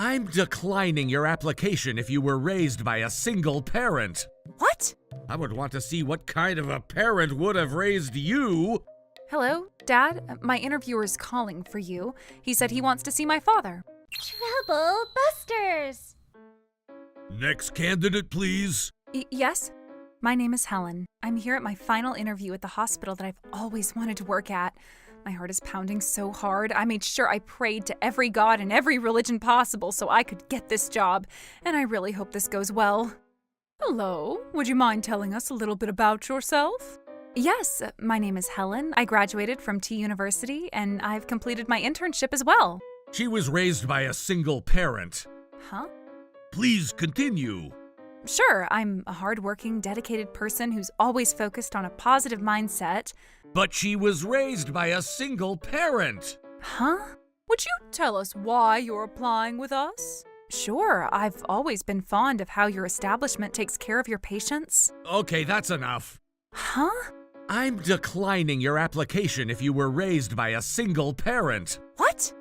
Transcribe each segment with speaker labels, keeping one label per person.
Speaker 1: I'm declining your application if you were raised by a single parent.
Speaker 2: What?
Speaker 1: I would want to see what kind of a parent would have raised you.
Speaker 2: Hello, Dad? My interviewer is calling for you. He said he wants to see my father.
Speaker 3: Trouble Busters!
Speaker 1: Next candidate, please.
Speaker 2: Yes? My name is Helen. I'm here at my final interview at the hospital that I've always wanted to work at. My heart is pounding so hard. I made sure I prayed to every god and every religion possible so I could get this job, and I really hope this goes well. Hello, would you mind telling us a little bit about yourself? Yes, my name is Helen. I graduated from T University, and I've completed my internship as well.
Speaker 1: She was raised by a single parent.
Speaker 2: Huh?
Speaker 1: Please continue.
Speaker 2: Sure, I'm a hardworking, dedicated person who's always focused on a positive mindset.
Speaker 1: But she was raised by a single parent.
Speaker 2: Huh? Would you tell us why you're applying with us? Sure, I've always been fond of how your establishment takes care of your patients.
Speaker 1: Okay, that's enough.
Speaker 2: Huh?
Speaker 1: I'm declining your application if you were raised by a single parent.
Speaker 2: What?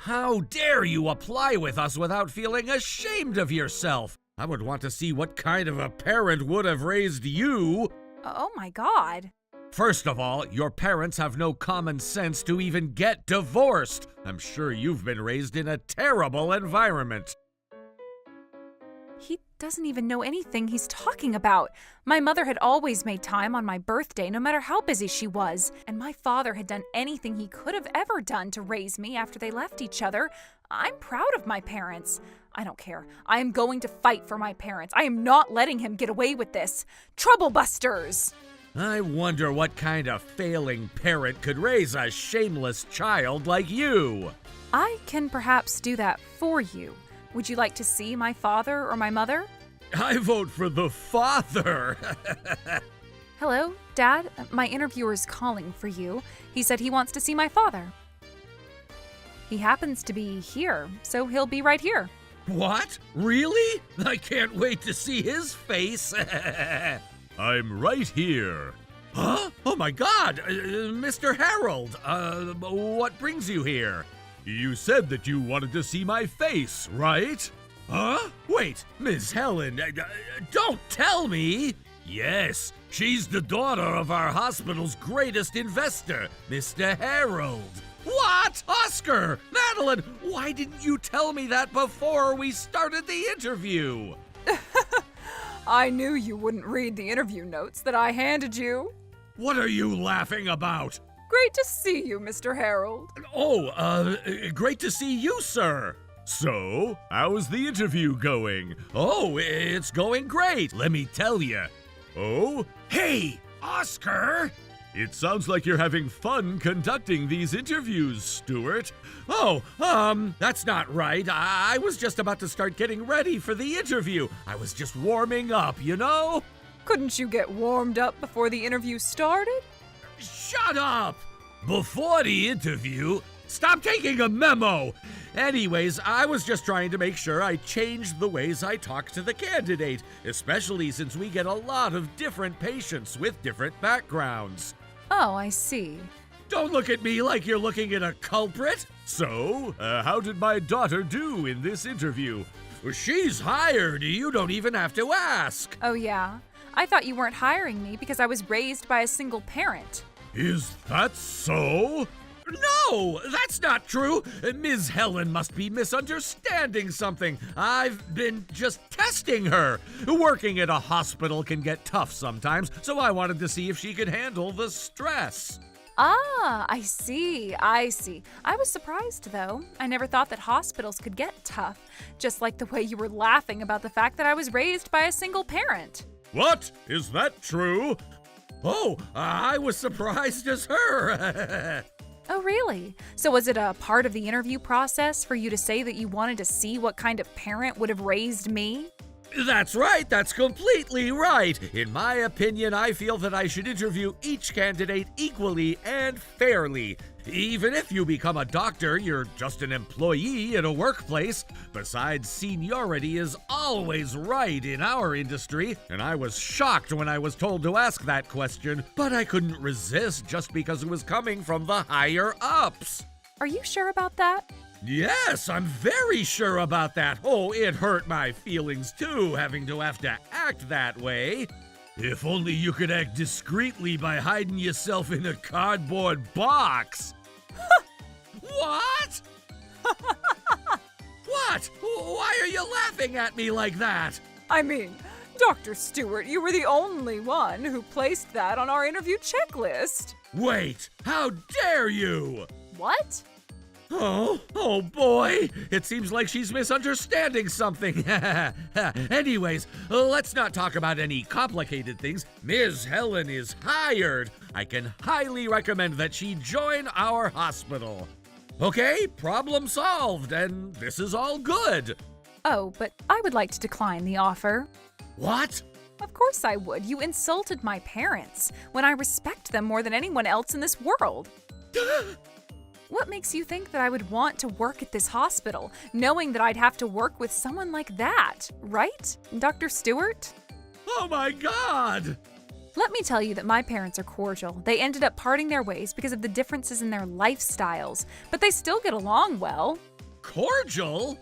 Speaker 1: How dare you apply with us without feeling ashamed of yourself? I would want to see what kind of a parent would have raised you.
Speaker 2: Oh my God.
Speaker 1: First of all, your parents have no common sense to even get divorced. I'm sure you've been raised in a terrible environment.
Speaker 2: He doesn't even know anything he's talking about. My mother had always made time on my birthday, no matter how busy she was. And my father had done anything he could have ever done to raise me after they left each other. I'm proud of my parents. I don't care. I am going to fight for my parents. I am not letting him get away with this. Trouble Busters!
Speaker 1: I wonder what kind of failing parent could raise a shameless child like you.
Speaker 2: I can perhaps do that for you. Would you like to see my father or my mother?
Speaker 1: I vote for the father.
Speaker 2: Hello, Dad? My interviewer is calling for you. He said he wants to see my father. He happens to be here, so he'll be right here.
Speaker 1: What? Really? I can't wait to see his face. I'm right here. Huh? Oh my God! Mr. Harold, what brings you here? You said that you wanted to see my face, right? Huh? Wait, Miss Helen, don't tell me! Yes, she's the daughter of our hospital's greatest investor, Mr. Harold. What? Oscar! Madeline, why didn't you tell me that before we started the interview?
Speaker 2: I knew you wouldn't read the interview notes that I handed you.
Speaker 1: What are you laughing about?
Speaker 2: Great to see you, Mr. Harold.
Speaker 1: Oh, great to see you, sir. So, how's the interview going? Oh, it's going great, let me tell you. Oh, hey, Oscar! It sounds like you're having fun conducting these interviews, Stuart. Oh, that's not right. I was just about to start getting ready for the interview. I was just warming up, you know?
Speaker 2: Couldn't you get warmed up before the interview started?
Speaker 1: Shut up! Before the interview? Stop taking a memo! Anyways, I was just trying to make sure I changed the ways I talk to the candidate, especially since we get a lot of different patients with different backgrounds.
Speaker 2: Oh, I see.
Speaker 1: Don't look at me like you're looking at a culprit. So, how did my daughter do in this interview? She's hired. You don't even have to ask.
Speaker 2: Oh, yeah? I thought you weren't hiring me because I was raised by a single parent.
Speaker 1: Is that so? No, that's not true. Ms. Helen must be misunderstanding something. I've been just testing her. Working at a hospital can get tough sometimes, so I wanted to see if she could handle the stress.
Speaker 2: Ah, I see. I was surprised, though. I never thought that hospitals could get tough, just like the way you were laughing about the fact that I was raised by a single parent.
Speaker 1: What? Is that true? Oh, I was surprised as her.
Speaker 2: Oh, really? So was it a part of the interview process for you to say that you wanted to see what kind of parent would have raised me?
Speaker 1: That's right, that's completely right. In my opinion, I feel that I should interview each candidate equally and fairly. Even if you become a doctor, you're just an employee in a workplace. Besides, seniority is always right in our industry, and I was shocked when I was told to ask that question, but I couldn't resist just because it was coming from the higher ups.
Speaker 2: Are you sure about that?
Speaker 1: Yes, I'm very sure about that. Oh, it hurt my feelings too, having to have to act that way. If only you could act discreetly by hiding yourself in a cardboard box. What? What? Why are you laughing at me like that?
Speaker 2: I mean, Dr. Stewart, you were the only one who placed that on our interview checklist.
Speaker 1: Wait, how dare you?
Speaker 2: What?
Speaker 1: Oh boy! It seems like she's misunderstanding something. Anyways, let's not talk about any complicated things. Ms. Helen is hired. I can highly recommend that she join our hospital. Okay, problem solved, and this is all good.
Speaker 2: Oh, but I would like to decline the offer.
Speaker 1: What?
Speaker 2: Of course I would. You insulted my parents when I respect them more than anyone else in this world. What makes you think that I would want to work at this hospital, knowing that I'd have to work with someone like that, right, Dr. Stewart?
Speaker 1: Oh my God!
Speaker 2: Let me tell you that my parents are cordial. They ended up parting their ways because of the differences in their lifestyles, but they still get along well.
Speaker 1: Cordial?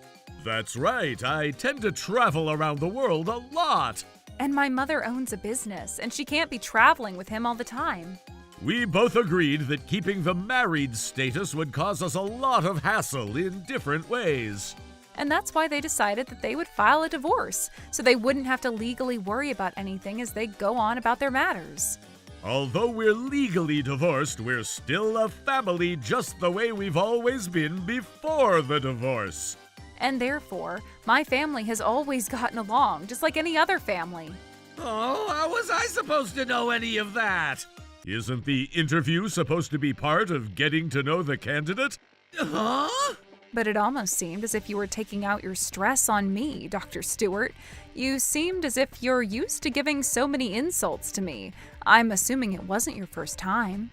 Speaker 1: That's right. I tend to travel around the world a lot.
Speaker 2: And my mother owns a business, and she can't be traveling with him all the time.
Speaker 1: We both agreed that keeping the married status would cause us a lot of hassle in different ways.
Speaker 2: And that's why they decided that they would file a divorce, so they wouldn't have to legally worry about anything as they go on about their matters.
Speaker 1: Although we're legally divorced, we're still a family just the way we've always been before the divorce.
Speaker 2: And therefore, my family has always gotten along, just like any other family.
Speaker 1: Oh, how was I supposed to know any of that? Isn't the interview supposed to be part of getting to know the candidate? Huh?
Speaker 2: But it almost seemed as if you were taking out your stress on me, Dr. Stewart. You seemed as if you're used to giving so many insults to me. I'm assuming it wasn't your first time.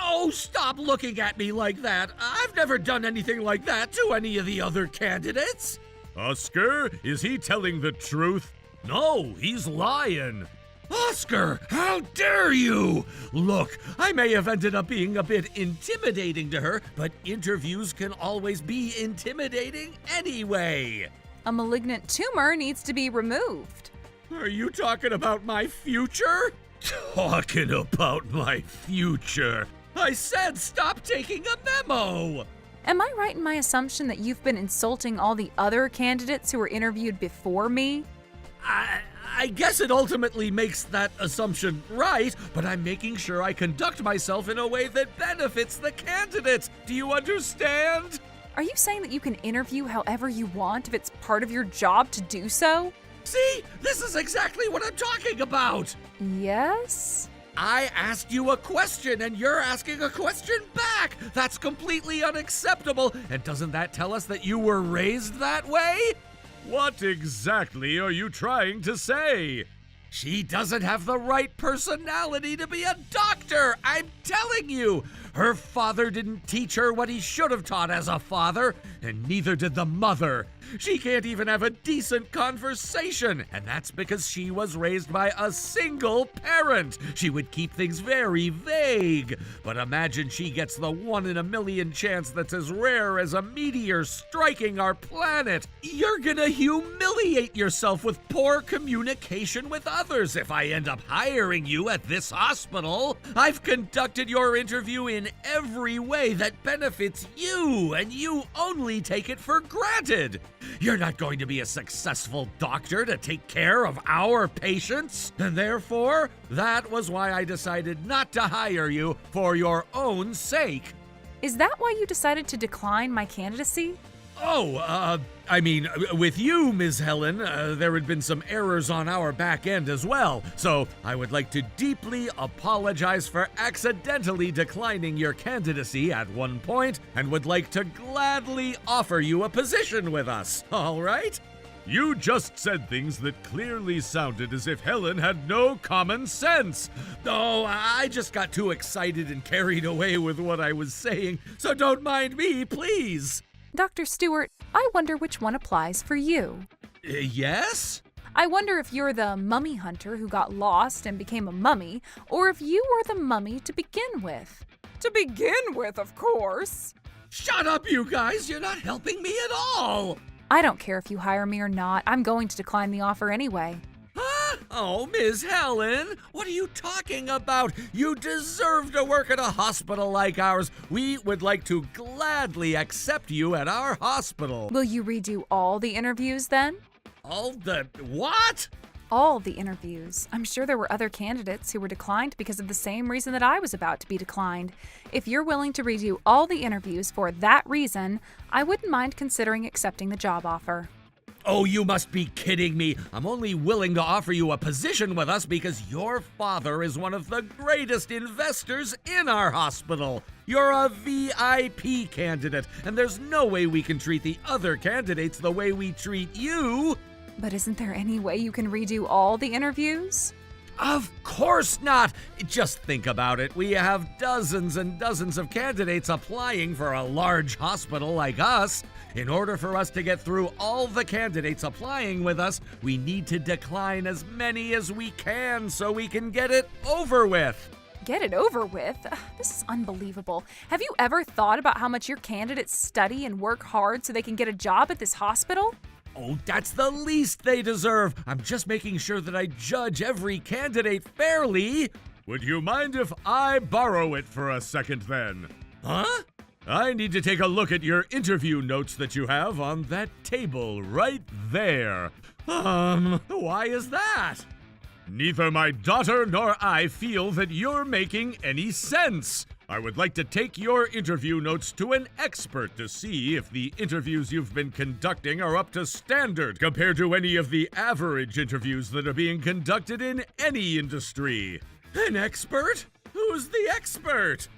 Speaker 1: Oh, stop looking at me like that. I've never done anything like that to any of the other candidates. Oscar, is he telling the truth? No, he's lying. Oscar, how dare you! Look, I may have ended up being a bit intimidating to her, but interviews can always be intimidating anyway.
Speaker 2: A malignant tumor needs to be removed.
Speaker 1: Are you talking about my future? Talking about my future? I said stop taking a memo!
Speaker 2: Am I right in my assumption that you've been insulting all the other candidates who were interviewed before me?
Speaker 1: I guess it ultimately makes that assumption right, but I'm making sure I conduct myself in a way that benefits the candidates. Do you understand?
Speaker 2: Are you saying that you can interview however you want if it's part of your job to do so?
Speaker 1: See, this is exactly what I'm talking about.
Speaker 2: Yes?
Speaker 1: I asked you a question and you're asking a question back. That's completely unacceptable. And doesn't that tell us that you were raised that way? What exactly are you trying to say? She doesn't have the right personality to be a doctor, I'm telling you. Her father didn't teach her what he should have taught as a father, and neither did the mother. She can't even have a decent conversation, and that's because she was raised by a single parent. She would keep things very vague. But imagine she gets the 1 in a million chance that's as rare as a meteor striking our planet. You're gonna humiliate yourself with poor communication with others if I end up hiring you at this hospital. I've conducted your interview in every way that benefits you, and you only take it for granted. You're not going to be a successful doctor to take care of our patients, and therefore, that was why I decided not to hire you for your own sake.
Speaker 2: Is that why you decided to decline my candidacy?
Speaker 1: I mean, with you, Ms. Helen, there had been some errors on our back end as well, so I would like to deeply apologize for accidentally declining your candidacy at one point, and would like to gladly offer you a position with us, all right? You just said things that clearly sounded as if Helen had no common sense. Oh, I just got too excited and carried away with what I was saying, so don't mind me, please.
Speaker 2: Dr. Stewart, I wonder which one applies for you.
Speaker 1: Yes?
Speaker 2: I wonder if you're the mummy hunter who got lost and became a mummy, or if you were the mummy to begin with. To begin with, of course.
Speaker 1: Shut up, you guys! You're not helping me at all!
Speaker 2: I don't care if you hire me or not. I'm going to decline the offer anyway.
Speaker 1: Huh? Oh, Ms. Helen, what are you talking about? You deserve to work at a hospital like ours. We would like to gladly accept you at our hospital.
Speaker 2: Will you redo all the interviews then?
Speaker 1: All the what?
Speaker 2: All the interviews. I'm sure there were other candidates who were declined because of the same reason that I was about to be declined. If you're willing to redo all the interviews for that reason, I wouldn't mind considering accepting the job offer.
Speaker 1: Oh, you must be kidding me. I'm only willing to offer you a position with us because your father is one of the greatest investors in our hospital. You're a VIP candidate, and there's no way we can treat the other candidates the way we treat you.
Speaker 2: But isn't there any way you can redo all the interviews?
Speaker 1: Of course not! Just think about it. We have dozens and dozens of candidates applying for a large hospital like us. In order for us to get through all the candidates applying with us, we need to decline as many as we can so we can get it over with.
Speaker 2: Get it over with? This is unbelievable. Have you ever thought about how much your candidates study and work hard so they can get a job at this hospital?
Speaker 1: Oh, that's the least they deserve. I'm just making sure that I judge every candidate fairly. Would you mind if I borrow it for a second then? Huh? I need to take a look at your interview notes that you have on that table right there. Why is that? Neither my daughter nor I feel that you're making any sense. I would like to take your interview notes to an expert to see if the interviews you've been conducting are up to standard compared to any of the average interviews that are being conducted in any industry. An expert? Who's the expert?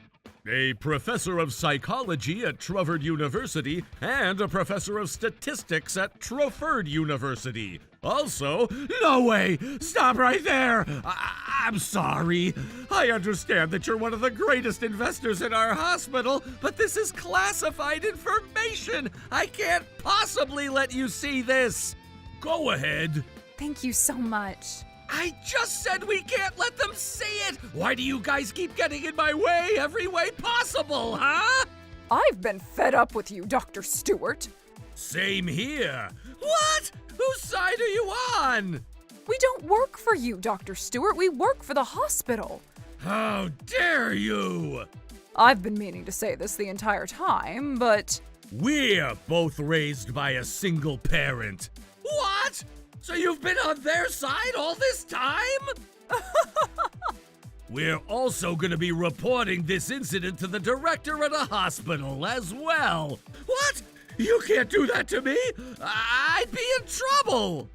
Speaker 1: A professor of psychology at Truvard University and a professor of statistics at Troford University. Also, no way! Stop right there! I'm sorry. I understand that you're one of the greatest investors in our hospital, but this is classified information. I can't possibly let you see this. Go ahead.
Speaker 2: Thank you so much.
Speaker 1: I just said we can't let them see it! Why do you guys keep getting in my way every way possible, huh?
Speaker 2: I've been fed up with you, Dr. Stewart.
Speaker 1: Same here. What? Whose side are you on?
Speaker 2: We don't work for you, Dr. Stewart. We work for the hospital.
Speaker 1: How dare you!
Speaker 2: I've been meaning to say this the entire time, but...
Speaker 1: We're both raised by a single parent. What? So you've been on their side all this time? We're also going to be reporting this incident to the director of the hospital as well. What? You can't do that to me. I'd be in trouble.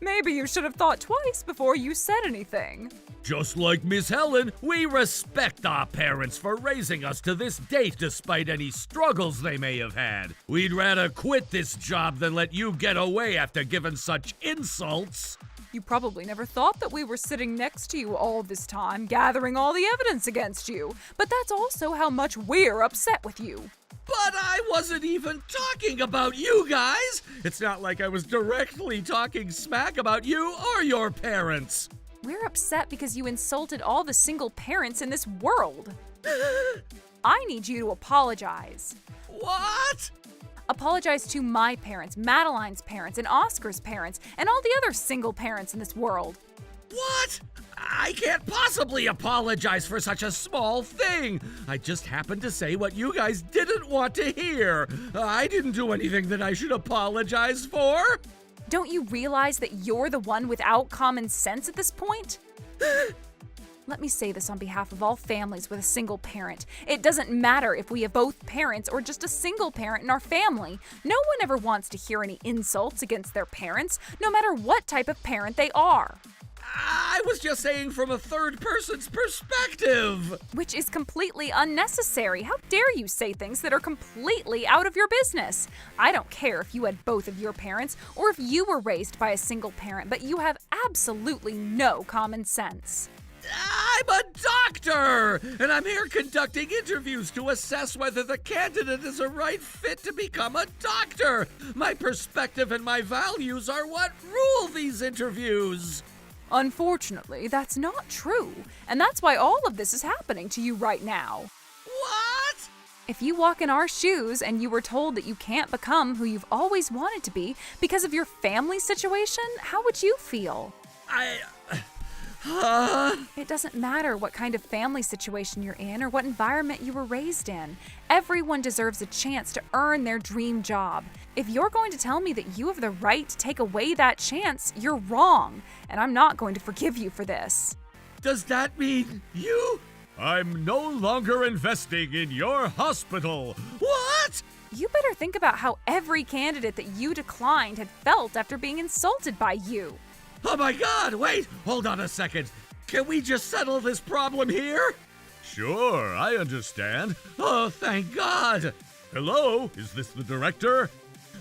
Speaker 2: Maybe you should have thought twice before you said anything.
Speaker 1: Just like Miss Helen, we respect our parents for raising us to this date despite any struggles they may have had. We'd rather quit this job than let you get away after giving such insults.
Speaker 2: You probably never thought that we were sitting next to you all this time, gathering all the evidence against you. But that's also how much we're upset with you.
Speaker 1: But I wasn't even talking about you guys. It's not like I was directly talking smack about you or your parents.
Speaker 2: We're upset because you insulted all the single parents in this world. I need you to apologize.
Speaker 1: What?
Speaker 2: Apologize to my parents, Madeline's parents, and Oscar's parents, and all the other single parents in this world.
Speaker 1: What? I can't possibly apologize for such a small thing. I just happened to say what you guys didn't want to hear. I didn't do anything that I should apologize for.
Speaker 2: Don't you realize that you're the one without common sense at this point? Let me say this on behalf of all families with a single parent. It doesn't matter if we have both parents or just a single parent in our family. No one ever wants to hear any insults against their parents, no matter what type of parent they are.
Speaker 1: I was just saying from a third person's perspective.
Speaker 2: Which is completely unnecessary. How dare you say things that are completely out of your business? I don't care if you had both of your parents or if you were raised by a single parent, but you have absolutely no common sense.
Speaker 1: I'm a doctor, and I'm here conducting interviews to assess whether the candidate is a right fit to become a doctor. My perspective and my values are what rule these interviews.
Speaker 2: Unfortunately, that's not true, and that's why all of this is happening to you right now.
Speaker 1: What?
Speaker 2: If you walk in our shoes and you were told that you can't become who you've always wanted to be because of your family situation, how would you feel? It doesn't matter what kind of family situation you're in or what environment you were raised in. Everyone deserves a chance to earn their dream job. If you're going to tell me that you have the right to take away that chance, you're wrong, and I'm not going to forgive you for this.
Speaker 1: Does that mean you? I'm no longer investing in your hospital. What?
Speaker 2: You better think about how every candidate that you declined had felt after being insulted by you.
Speaker 1: Oh my God, wait, hold on a second. Can we just settle this problem here? Sure, I understand. Oh, thank God. Hello, is this the director?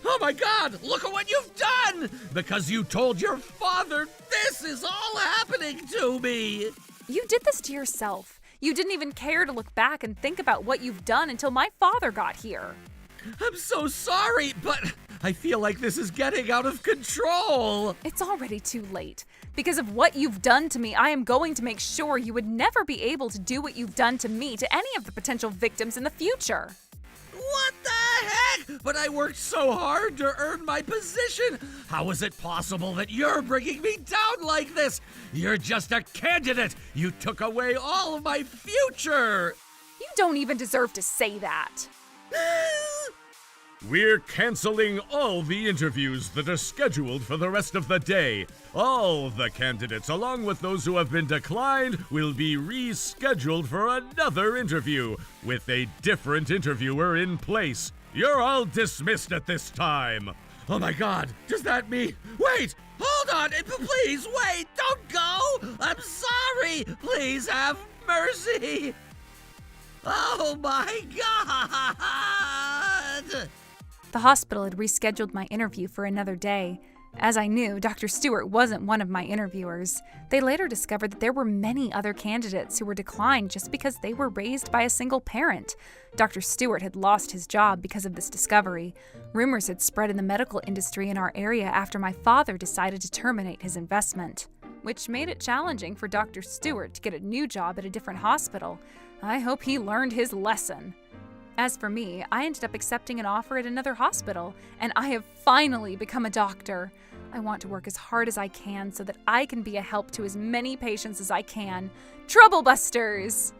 Speaker 1: Oh my God, look at what you've done! Because you told your father this is all happening to me.
Speaker 2: You did this to yourself. You didn't even care to look back and think about what you've done until my father got here.
Speaker 1: I'm so sorry, but I feel like this is getting out of control.
Speaker 2: It's already too late. Because of what you've done to me, I am going to make sure you would never be able to do what you've done to me to any of the potential victims in the future.
Speaker 1: What the heck? But I worked so hard to earn my position. How is it possible that you're bringing me down like this? You're just a candidate. You took away all of my future.
Speaker 2: You don't even deserve to say that.
Speaker 1: We're canceling all the interviews that are scheduled for the rest of the day. All the candidates, along with those who have been declined, will be rescheduled for another interview with a different interviewer in place. You're all dismissed at this time. Oh my God, does that mean... Wait, hold on, please, wait, don't go. I'm sorry, please have mercy. Oh my God!
Speaker 2: The hospital had rescheduled my interview for another day. As I knew, Dr. Stewart wasn't one of my interviewers. They later discovered that there were many other candidates who were declined just because they were raised by a single parent. Dr. Stewart had lost his job because of this discovery. Rumors had spread in the medical industry in our area after my father decided to terminate his investment, which made it challenging for Dr. Stewart to get a new job at a different hospital. I hope he learned his lesson. As for me, I ended up accepting an offer at another hospital, and I have finally become a doctor. I want to work as hard as I can so that I can be a help to as many patients as I can. Trouble Busters!